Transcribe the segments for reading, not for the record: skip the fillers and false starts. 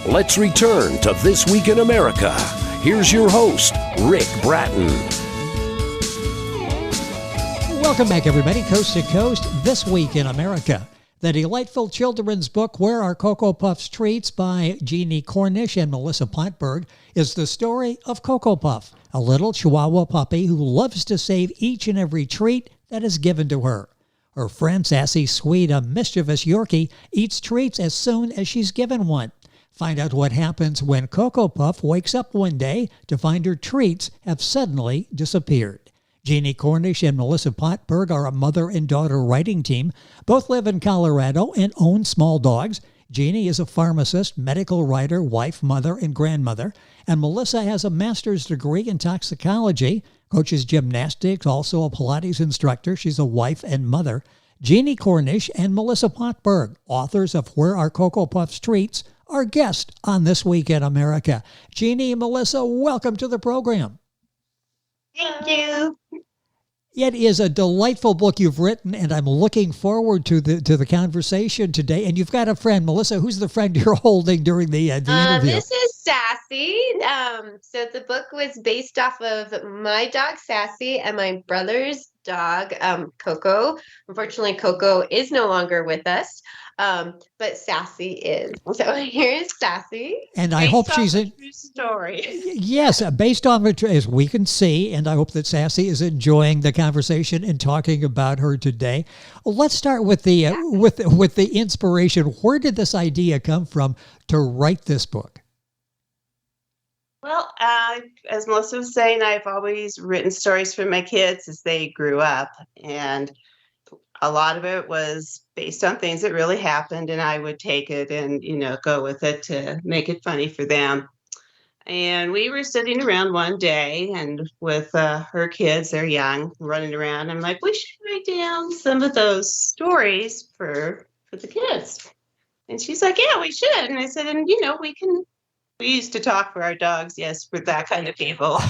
Let's return to This Week in America. Here's your host, Rick Bratton. Welcome back, everybody, coast to coast, This Week in America. The delightful children's book, Where Are Cocoa Puffs Treats by Jeanne Cornish and Melissa Pottberg, is the story of Cocoa Puff, a little Chihuahua puppy who loves to save each and every treat that is given to her. Her friend Sassy Sweet, a mischievous Yorkie, eats treats as soon as she's given one. Find out what happens when Cocoa Puff wakes up one day to find her treats have suddenly disappeared. Jeanne Cornish and Melissa Pottberg are a mother and daughter writing team. Both live in Colorado and own small dogs. Jeanne is a pharmacist, medical writer, wife, mother, and grandmother. And Melissa has a master's degree in toxicology, coaches gymnastics, also a Pilates instructor. She's a wife and mother. Jeanne Cornish and Melissa Pottberg, authors of Where Are Cocoa Puffs Treats, are guests on This Week in America. Jeanne and Melissa, welcome to the program. Thank you. It is a delightful book you've written, and I'm looking forward to the conversation today. And you've got a friend, Melissa. Who's the friend you're holding during the interview? This is Sassy. So the book was based off of my dog, Sassy, and my brother's dog, Coco. Unfortunately, Coco is no longer with us, but Sassy is. So here's Sassy. And I hope she's a true story. Yes, based on it, as we can see, and I hope that Sassy is enjoying the conversation and talking about her today. Let's start with the with the inspiration. Where did this idea come from to write this book? Well, as Melissa was saying, I've always written stories for my kids as they grew up, and a lot of it was based on things that really happened, and I would take it and, go with it to make it funny for them. And we were sitting around one day, and with her kids, they're young, running around. I'm like, we should write down some of those stories for the kids. And she's like, yeah, we should. And I said, and, we used to talk for our dogs, yes, for that kind of people.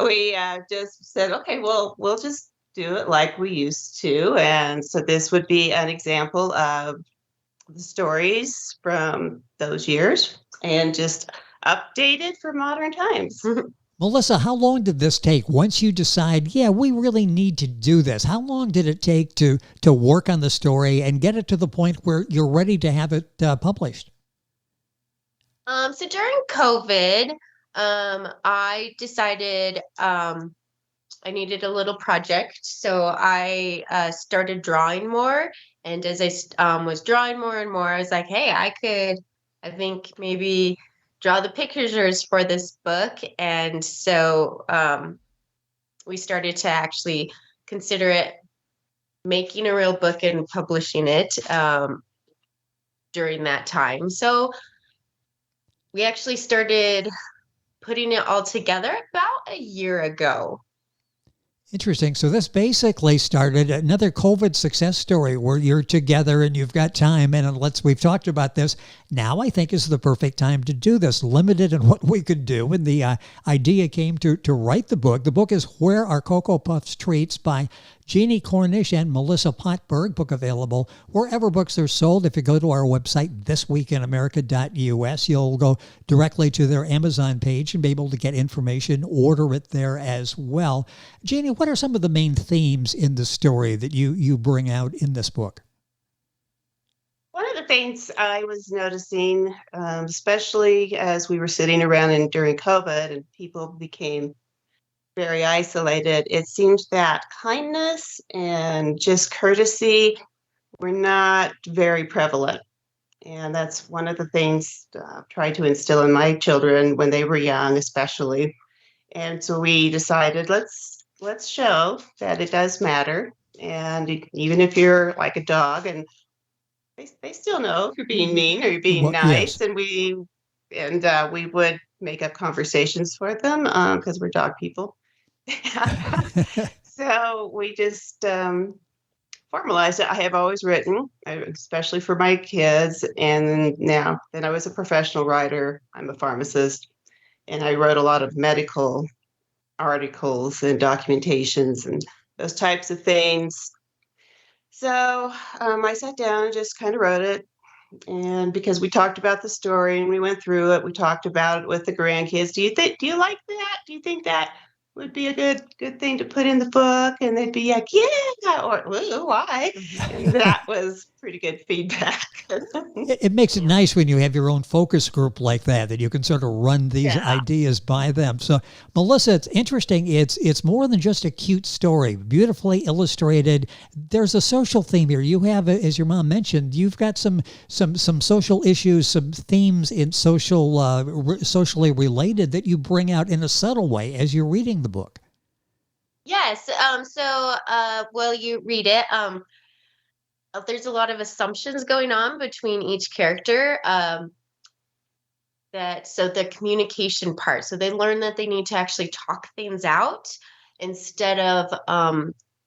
We just said, okay, well, we'll just do it like we used to. And so this would be an example of the stories from those years and just updated for modern times. Melissa, how long did this take once you decide, yeah, we really need to do this? How long did it take to work on the story and get it to the point where you're ready to have it published? So during COVID, I decided I needed a little project. So I started drawing more. And as I was drawing more and more, I was like, hey, I think maybe draw the pictures for this book. And so we started to actually consider it making a real book and publishing it during that time. So we actually started putting it all together about a year ago. Interesting. So this basically started another COVID success story where you're together and you've got time. And we've talked about this. Now I think is the perfect time to do this, limited in what we could do. And the idea came to write the book. The book is Where Are Cocoa Puffs Treats by Jeanne Cornish and Melissa Pottberg. Book available wherever books are sold. If you go to our website, thisweekinamerica.us, you'll go directly to their Amazon page and be able to get information, order it there as well. Jeanne, what are some of the main themes in the story that you bring out in this book? One of the things I was noticing, especially as we were sitting around and during COVID and people became very isolated, it seemed that kindness and just courtesy were not very prevalent. And that's one of the things I tried to instill in my children when they were young, especially. And so we decided, let's show that it does matter. And even if you're like a dog, and they still know if you're being mean or you're being nice. Yes. And we would make up conversations for them because we're dog people. So we just formalized it. I have always written, especially for my kids. And then I was a professional writer. I'm a pharmacist. And I wrote a lot of medical articles and documentations and those types of things. So I sat down and just kind of wrote it. And because we talked about the story and we went through it, we talked about it with the grandkids. Do you like that? Do you think that would be a good thing to put in the book? And they'd be like, yeah, or why? And that was pretty good feedback. It makes it nice when you have your own focus group like that you can sort of run these ideas by them. So, Melissa, it's interesting. It's more than just a cute story, beautifully illustrated. There's a social theme here. You have, as your mom mentioned, you've got some social issues, some themes in socially related that you bring out in a subtle way as you're reading the book. Yes. Will you read it? There's a lot of assumptions going on between each character. So the communication part. So they learn that they need to actually talk things out instead of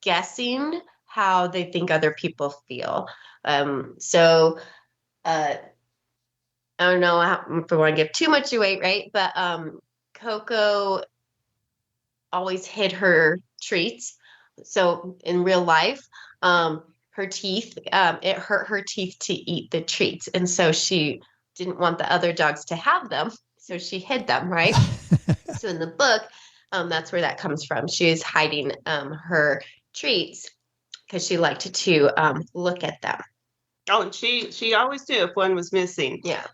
guessing how they think other people feel. I don't know if I want to give too much away, right? But Coco always hid her treats. So in real life, her teeth, it hurt her teeth to eat the treats. And so she didn't want the other dogs to have them. So she hid them, right? So in the book, that's where that comes from. She is hiding her treats because she liked to look at them. Oh, and she always knew if one was missing. Yeah.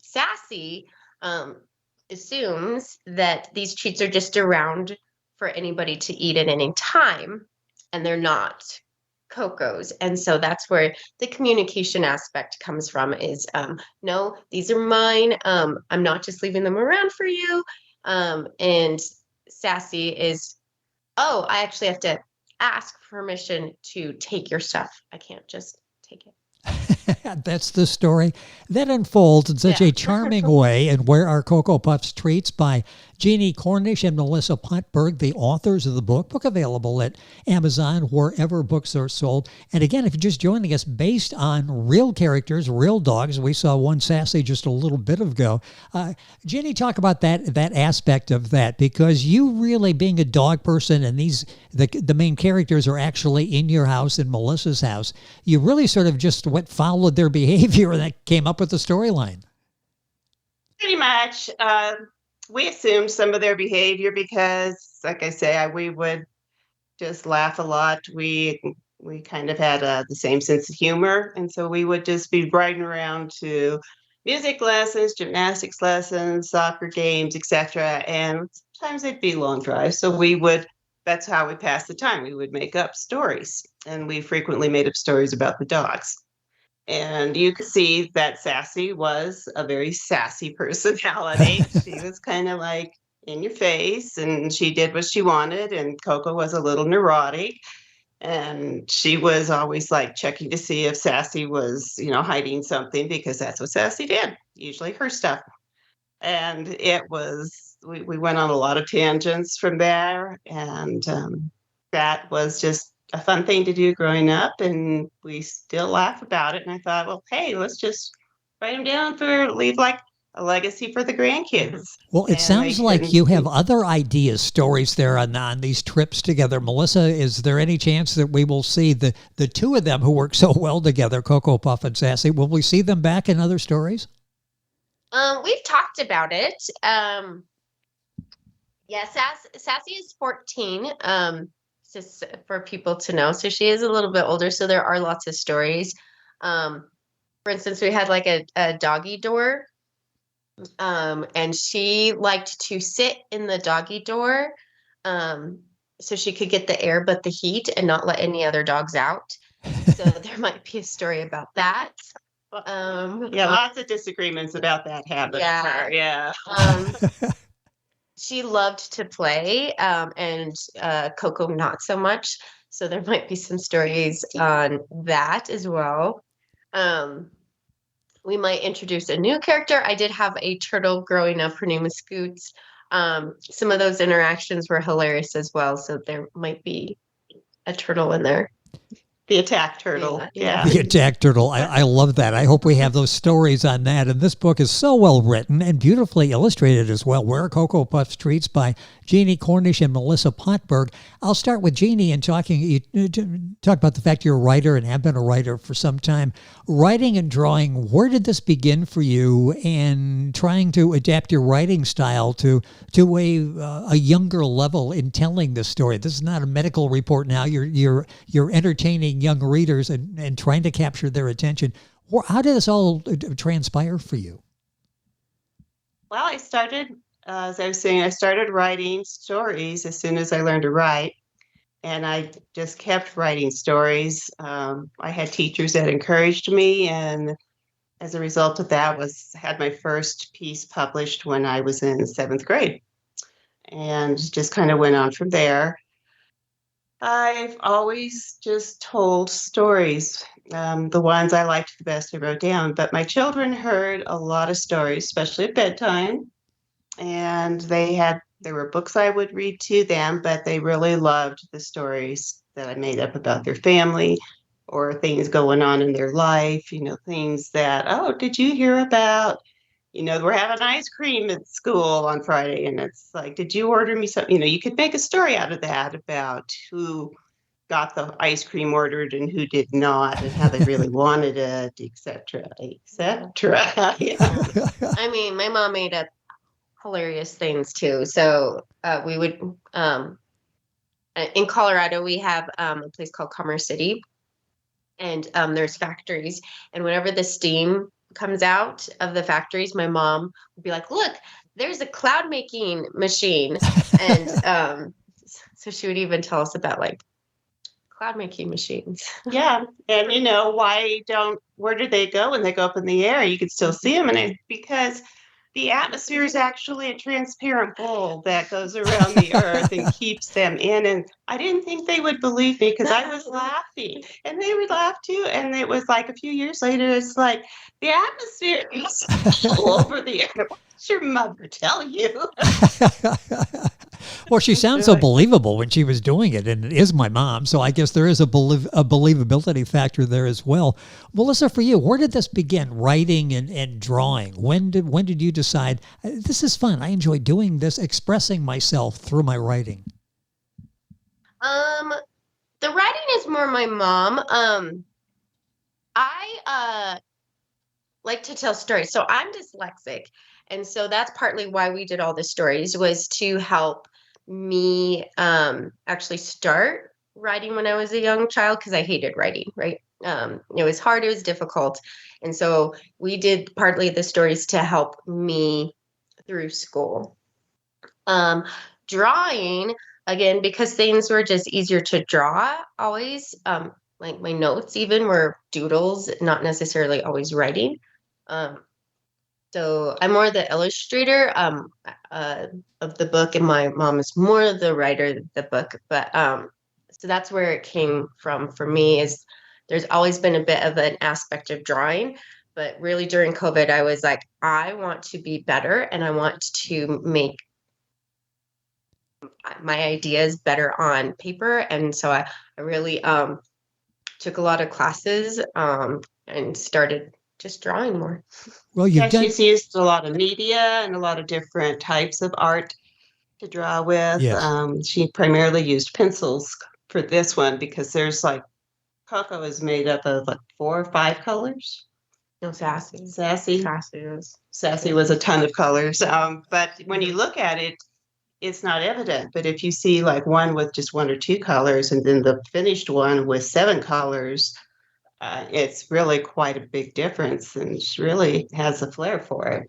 Sassy assumes that these treats are just around for anybody to eat at any time, and they're not Coco's. And so that's where the communication aspect comes from is, no, these are mine. I'm not just leaving them around for you. And Sassy is, oh, I actually have to ask permission to take your stuff. I can't just take it. That's the story that unfolds in such a charming way. And Where Are Cocoa Puffs Treats by Jeanne Cornish and Melissa Pottberg, the authors of the book. Book available at Amazon, wherever books are sold. And again, if you're just joining us, based on real characters, real dogs. We saw one Sassy just a little bit ago. Jeanne, talk about that aspect of that, because you really being a dog person, and the main characters are actually in your house, in Melissa's house. You really sort of just followed their behavior and that came up with the storyline. Pretty much. We assumed some of their behavior because, like I say, we would just laugh a lot. We kind of had the same sense of humor, and so we would just be riding around to music lessons, gymnastics lessons, soccer games, etc. And sometimes it'd be long drives, so that's how we passed the time. We would make up stories, and we frequently made up stories about the dogs. And you could see that Sassy was a very sassy personality. She was kind of like in your face, and she did what she wanted. And Coco was a little neurotic, and she was always like checking to see if Sassy was, hiding something, because that's what Sassy did, usually her stuff. And we went on a lot of tangents from there, and that was just a fun thing to do growing up, and we still laugh about it. And I thought, well, hey, let's just write them down leave like a legacy for the grandkids. Well, it sounds like you have other ideas, stories there on these trips together. Melissa, is there any chance that we will see the two of them who work so well together, Cocoa Puff and Sassy? Will we see them back in other stories? We've talked about it. Sassy is 14. Just for people to know. So she is a little bit older. So there are lots of stories. For instance, we had like a doggy door. And she liked to sit in the doggy door so she could get the air but the heat and not let any other dogs out. So there might be a story about that. Lots of disagreements about that habit. Yeah. She loved to play, and Coco not so much. So there might be some stories on that as well. We might introduce a new character. I did have a turtle growing up. Her name was Scoots. Some of those interactions were hilarious as well. So there might be a turtle in there. The attack turtle. Yeah. The attack turtle. I love that. I hope we have those stories on that. And this book is so well written and beautifully illustrated as well. Where Are Cocoa Puffs Treats by Jeanne Cornish and Melissa Pottberg. I'll start with Jeanne and you talk about the fact you're a writer and have been a writer for some time. Writing and drawing, where did this begin for you, and trying to adapt your writing style to a younger level in telling this story? This is not a medical report now. You're entertaining young readers and trying to capture their attention. How did this all transpire for you? Well, I started, as I was saying, I started writing stories as soon as I learned to write. And I just kept writing stories. I had teachers that encouraged me, and as a result of that, had my first piece published when I was in 7th grade, and just kind of went on from there. I've always just told stories. The ones I liked the best I wrote down, but my children heard a lot of stories, especially at bedtime. And there were books I would read to them, but they really loved the stories that I made up about their family or things going on in their life, things that, oh, did you hear about, we're having ice cream at school on Friday, and it's like, did you order me something? You could make a story out of that about who got the ice cream ordered and who did not, and how they really wanted it, etc., etc. Yeah. I mean, my mom made up hilarious things too. So we would, in Colorado, we have a place called Commerce City, and there's factories. And whenever the steam comes out of the factories, my mom would be like, look, there's a cloud making machine. And so she would even tell us about like cloud making machines. Yeah. And where do they go when they go up in the air? You can still see them. And because the atmosphere is actually a transparent bowl that goes around the earth and keeps them in. And I didn't think they would believe me because I was laughing, and they would laugh too. And it was like a few years later, it's like, the atmosphere is all over the air. What did your mother tell you? Well, she sounds so believable when she was doing it, and it is my mom, so I guess there is a believability factor there as well. Melissa, for you, where did this begin, writing and drawing? When did you decide, this is fun, I enjoy doing this, expressing myself through my writing? The writing is more my mom. I like to tell stories, so I'm dyslexic. And so that's partly why we did all the stories, was to help me actually start writing when I was a young child, because I hated writing, right? It was hard, it was difficult. And so we did partly the stories to help me through school. Drawing, again, because things were just easier to draw always, like my notes even were doodles, not necessarily always writing. So I'm more the illustrator of the book, and my mom is more the writer of the book. But so that's where it came from for me, is there's always been a bit of an aspect of drawing. But really during COVID, I was like, I want to be better, and I want to make my ideas better on paper. And so I really took a lot of classes and started just drawing more. Well, she's used a lot of media and a lot of different types of art to draw with. Yes. She primarily used pencils for this one, because there's like, cocoa is made up of like 4 or 5 colors. No, Sassy was a ton of colors. But when you look at it, it's not evident. But if you see like one with just 1 or 2 colors, and then the finished one with 7 colors, it's really quite a big difference, and she really has a flair for it.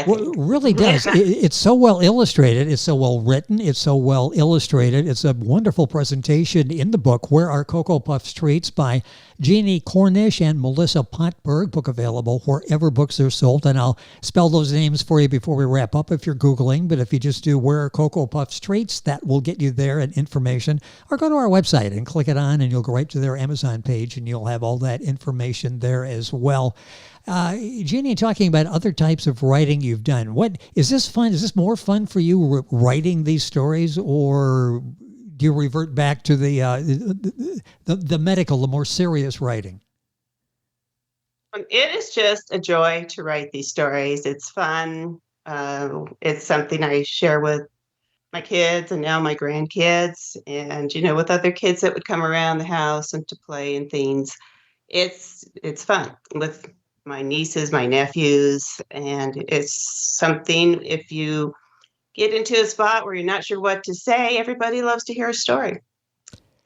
Well, it really does. It's so well illustrated. It's so well written. It's so well illustrated. It's a wonderful presentation in the book, Where Are Cocoa Puffs Treats by Jeanne Cornish and Melissa Pottberg. Book available wherever books are sold. And I'll spell those names for you before we wrap up if you're Googling. But if you just do Where Are Cocoa Puffs Treats, that will get you there and information. Or go to our website and click it on, and you'll go right to their Amazon page, and you'll have all that information there as well. Jeanne, talking about other types of writing you've done, what is this fun? Is this more fun for you writing these stories, or do you revert back to the medical, the more serious writing? It is just a joy to write these stories. It's fun. It's something I share with my kids and now my grandkids, and with other kids that would come around the house and to play and things. It's fun with my nieces, my nephews, and it's something, if you get into a spot where you're not sure what to say, everybody loves to hear a story,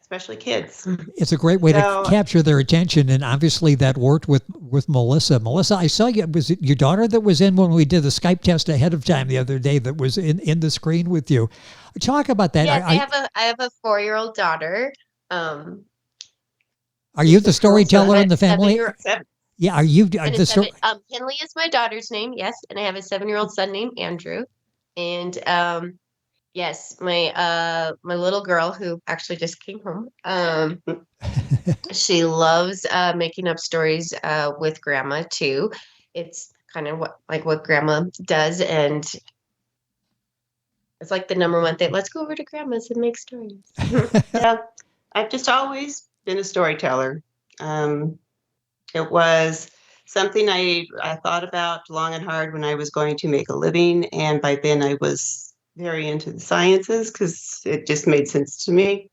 especially kids. It's a great way to capture their attention, and obviously that worked with Melissa. Melissa, I saw you. Was it your daughter that was in when we did the Skype test ahead of time the other day that was in the screen with you? Talk about that. Yes, I have a 4-year-old daughter. Are you the storyteller in the family? Yeah, are you the story? Henley is my daughter's name, yes, and I have a 7-year-old son named Andrew, and yes, my little girl who actually just came home. She loves making up stories with Grandma too. It's kind of what Grandma does, and it's like the number one thing. Let's go over to Grandma's and make stories. Yeah, I've just always been a storyteller. It was something I thought about long and hard when I was going to make a living, and by then I was very into the sciences because it just made sense to me.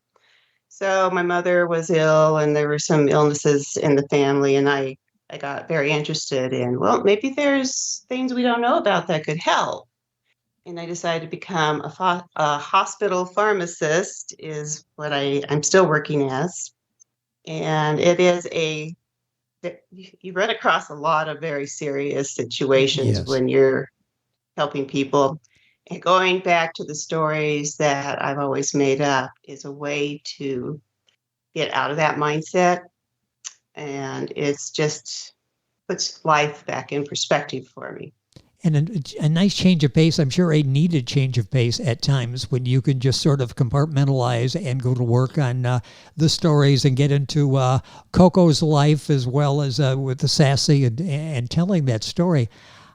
So my mother was ill, and there were some illnesses in the family, and I got very interested in, well, maybe there's things we don't know about that could help. And I decided to become a hospital pharmacist, is what I'm still working as. And it is you run across a lot of very serious situations Yes. when you're helping people. And going back to the stories that I've always made up is a way to get out of that mindset. And it's just puts life back in perspective for me. And a nice change of pace, I'm sure a needed change of pace at times when you can just sort of compartmentalize and go to work on the stories and get into Coco's life as well as with the Sassy and telling that story.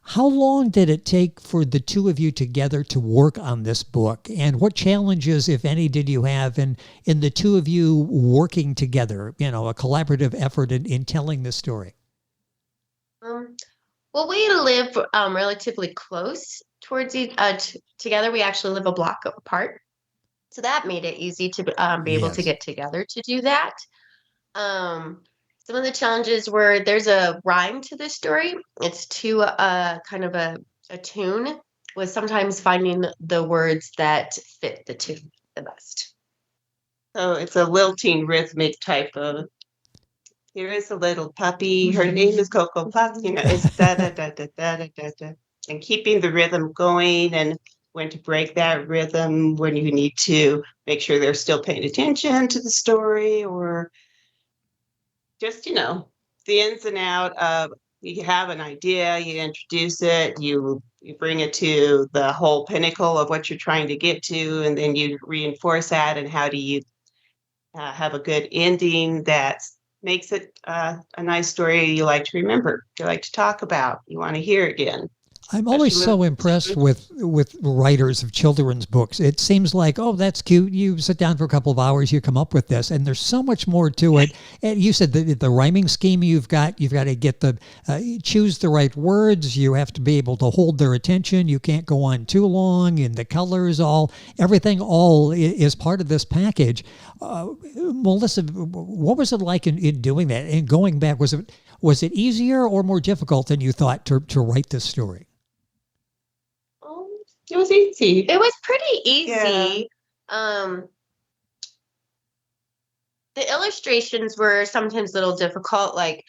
How long did it take for the two of you together to work on this book? And what challenges, if any, did you have in the two of you working together, a collaborative effort in telling this story? Well, we live relatively close towards together. We actually live a block apart. So that made it easy to be able to get together to do that. Some of the challenges were there's a rhyme to this story. It's to kind of a tune, with sometimes finding the words that fit the tune the best. So it's a lilting rhythmic type of, here is a little puppy, her name is Coco Puff, it's da da da da da da da da. And keeping the rhythm going, and when to break that rhythm, when you need to make sure they're still paying attention to the story, or just, the ins and out of, you have an idea, you introduce it, you bring it to the whole pinnacle of what you're trying to get to, and then you reinforce that, and how do you have a good ending that makes it a nice story you like to remember, you like to talk about, you want to hear again. I'm always so impressed with writers of children's books. It seems like, oh, that's cute. You sit down for a couple of hours, you come up with this, and there's so much more to it. And you said the rhyming scheme you've got to get choose the right words. You have to be able to hold their attention. You can't go on too long, and the colors, everything is part of this package. Melissa, what was it like in doing that? And going back, was it easier or more difficult than you thought to write this story? It was easy. It was pretty easy. Yeah. The illustrations were sometimes a little difficult. Like,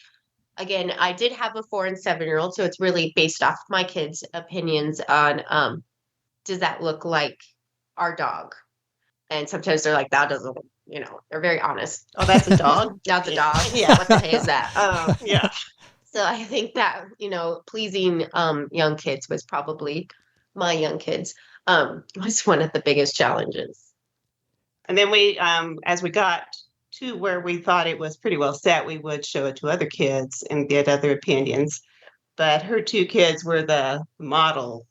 again, I did have a 4 and 7-year-old, so it's really based off my kids' opinions on does that look like our dog? And sometimes they're like, that doesn't, they're very honest. Oh, that's a dog? Not the dog. Yeah. What the heck is that? Yeah. So I think that, pleasing young kids was probably my young kids was one of the biggest challenges. And then we, as we got to where we thought it was pretty well set, we would show it to other kids and get other opinions. But her 2 kids were the model,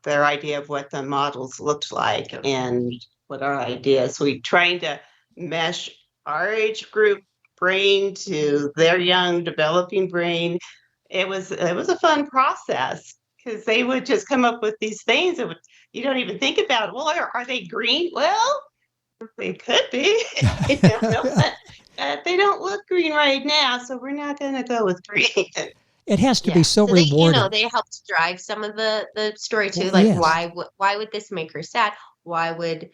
their idea of what the models looked like. And what our idea is. We trying to mesh our age group brain to their young developing brain. It was a fun process because they would just come up with these things that you don't even think about. Well, are they green? Well, they could be. But they don't look green right now, so we're not going to go with green. It has to be so they, rewarding. They helped drive some of the story too. Well, Like yes. why would this make her sad? Why would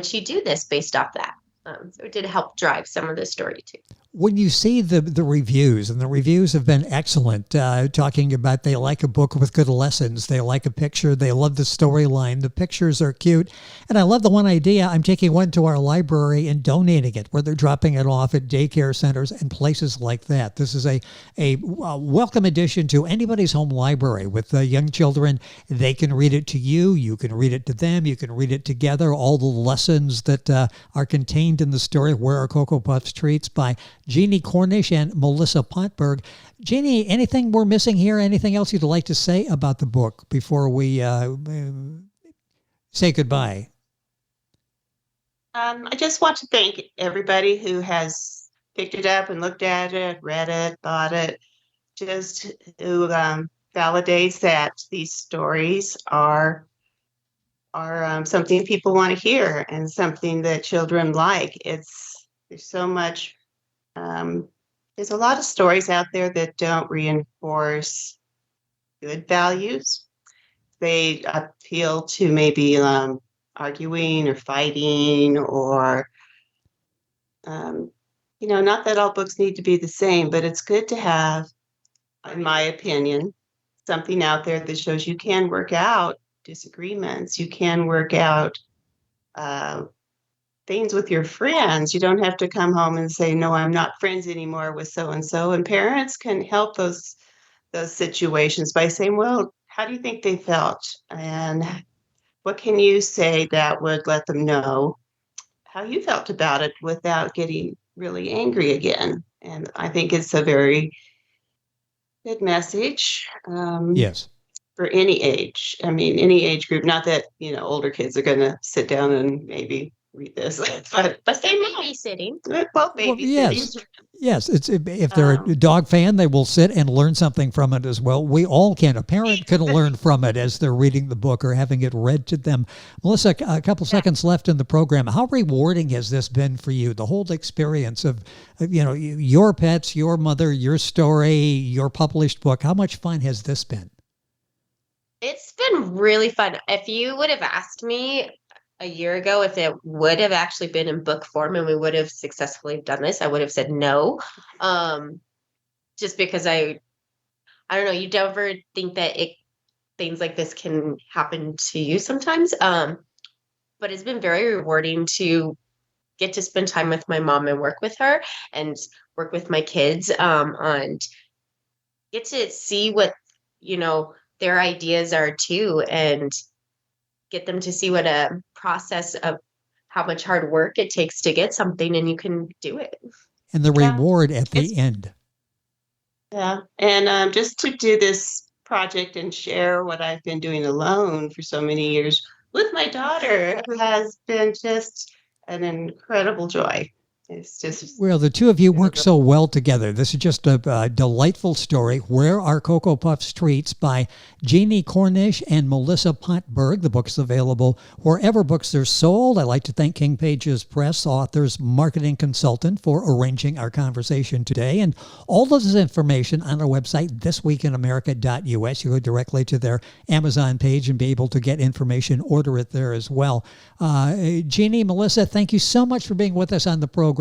she do this based off that? So it did help drive some of the story too. When you see the reviews, and the reviews have been excellent, talking about they like a book with good lessons, they like a picture, they love the storyline, the pictures are cute, and I love the one idea, I'm taking one to our library and donating it, where they're dropping it off at daycare centers and places like that. This is a welcome addition to anybody's home library with young children. They can read it to you, you can read it to them, you can read it together, all the lessons that are contained in the story, Where Are Cocoa Puffs Treats, by Jeanne Cornish and Melissa Pottberg. Jeanne, anything we're missing here? Anything else you'd like to say about the book before we say goodbye? I just want to thank everybody who has picked it up and looked at it, read it, bought it, just who validates that these stories are something people want to hear and something that children like. There's so much. There's a lot of stories out there that don't reinforce good values. They appeal to maybe arguing or fighting or, not that all books need to be the same, but it's good to have, in my opinion, something out there that shows you can work out disagreements. You can work out things with your friends. You don't have to come home and say, no, I'm not friends anymore with so-and-so. And parents can help those situations by saying, well, how do you think they felt? And what can you say that would let them know how you felt about it without getting really angry again? And I think it's a very good message. Yes. For any age. I mean, any age group, not that, older kids are going to sit down and maybe read this, but they may be sitting. Well, babysitting. Yes. It's if they're a dog fan, they will sit and learn something from it as well. We all can. A parent can learn from it as they're reading the book or having it read to them. Melissa, a couple seconds left in the program. How rewarding has this been for you? The whole experience of, your pets, your mother, your story, your published book. How much fun has this been? It's been really fun. If you would have asked me a year ago if it would have actually been in book form and we would have successfully done this, I would have said no. Just because I don't know, you never think that things like this can happen to you sometimes. But it's been very rewarding to get to spend time with my mom and work with her and work with my kids, and get to see what, their ideas are too, and get them to see what a process of how much hard work it takes to get something, and you can do it. And the reward at the end. Yeah. And just to do this project and share what I've been doing alone for so many years with my daughter has been just an incredible joy. It's just... Well, the two of you work so well together. This is just a delightful story. Where Are Cocoa Puffs Treats by Jeanne Cornish and Melissa Pottberg. The book's available wherever books are sold. I'd like to thank King Pages Press, author's marketing consultant, for arranging our conversation today. And all of this information on our website, thisweekinamerica.us. You go directly to their Amazon page and be able to get information, order it there as well. Jeanne, Melissa, thank you so much for being with us on the program.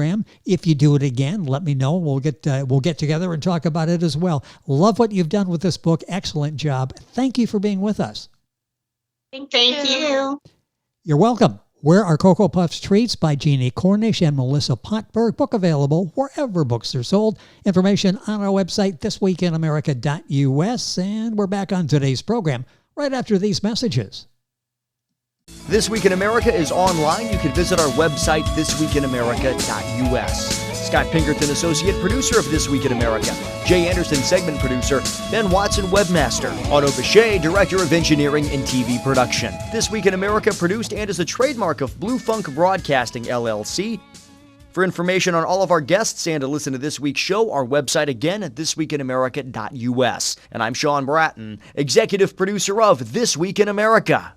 If you do it again, let me know. We'll get together and talk about it as well. Love what you've done with this book. Excellent job. Thank you for being with us. Thank you. You're welcome. Where Are Cocoa Puffs Treats by Jeanne Cornish and Melissa Pottberg. Book available wherever books are sold. Information on our website, thisweekinamerica.us. And we're back on today's program right after these messages. This Week in America is online. You can visit our website, thisweekinamerica.us. Scott Pinkerton, associate producer of This Week in America. Jay Anderson, segment producer. Ben Watson, webmaster. Otto Bechet, director of engineering and TV production. This Week in America produced and is a trademark of Blue Funk Broadcasting, LLC. For information on all of our guests and to listen to this week's show, our website again at thisweekinamerica.us. And I'm Sean Bratton, executive producer of This Week in America.